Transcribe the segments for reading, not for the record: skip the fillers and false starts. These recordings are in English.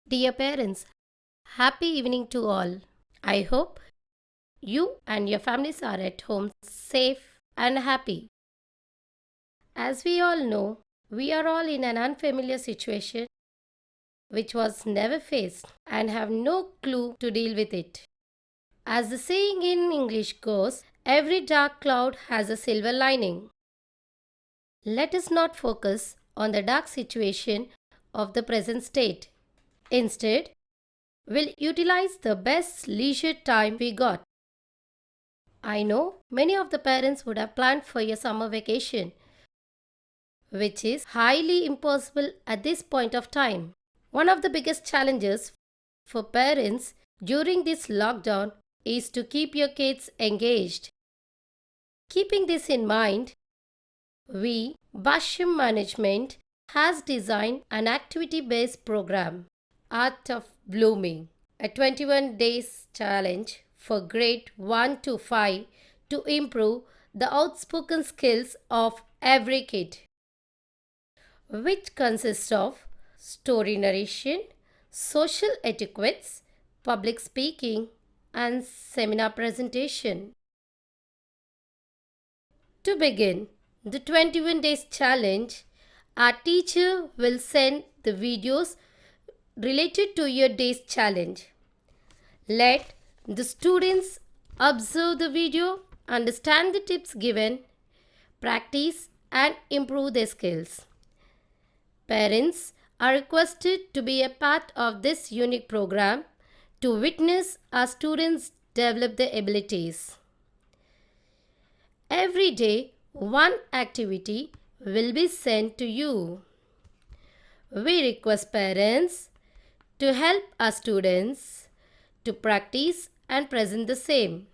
Dear parents, happy evening to all. I hope you and your families are at home safe and happy. As we all know, we are all in an unfamiliar situation which was never faced and have no clue to deal with it. As the saying in English goes, every dark cloud has a silver lining. Let us not focus on the dark situation of the present state. Instead, we'll utilize the best leisure time we got. I know many of the parents would have planned for your summer vacation, which is highly impossible at this point of time. One of the biggest challenges for parents during this lockdown is to keep your kids engaged. Keeping this in mind, we, Basham Management, has designed an activity-based program, Art of Blooming, a 21 days challenge for grade 1 to 5 to improve the outspoken skills of every kid, which consists of story narration, social etiquettes, public speaking, and seminar presentation. To begin the 21 days challenge, our teacher will send the videos related to your day's challenge. Let the students observe the video, understand the tips given, practice and improve their skills. Parents are requested to be a part of this unique program to witness our students develop their abilities. Every day, one activity will be sent to you. We request parents to help our students to practice and present the same.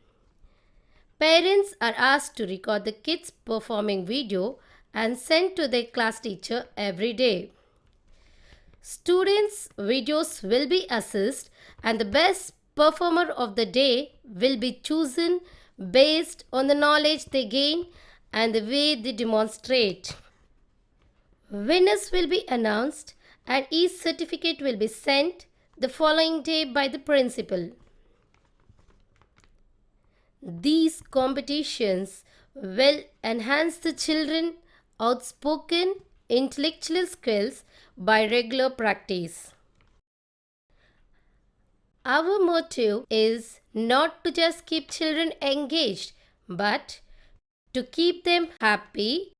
Parents are asked to record the kids' performing video and send to their class teacher every day. Students' videos will be assessed and the best performer of the day will be chosen based on the knowledge they gain and the way they demonstrate. Winners will be announced and each certificate will be sent the following day by the principal. These competitions will enhance the children's outspoken intellectual skills by regular practice. Our motive is not to just keep children engaged, but to keep them happy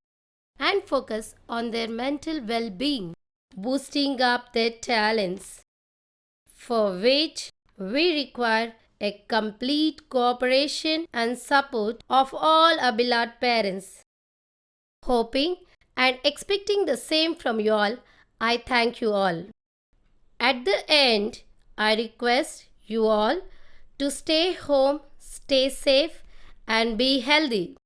and focus on their mental well-being, boosting up their talents, for which we require a complete cooperation and support of all our beloved parents. Hoping and expecting the same from you all, I thank you all. At the end, I request you all to stay home, stay safe, and be healthy.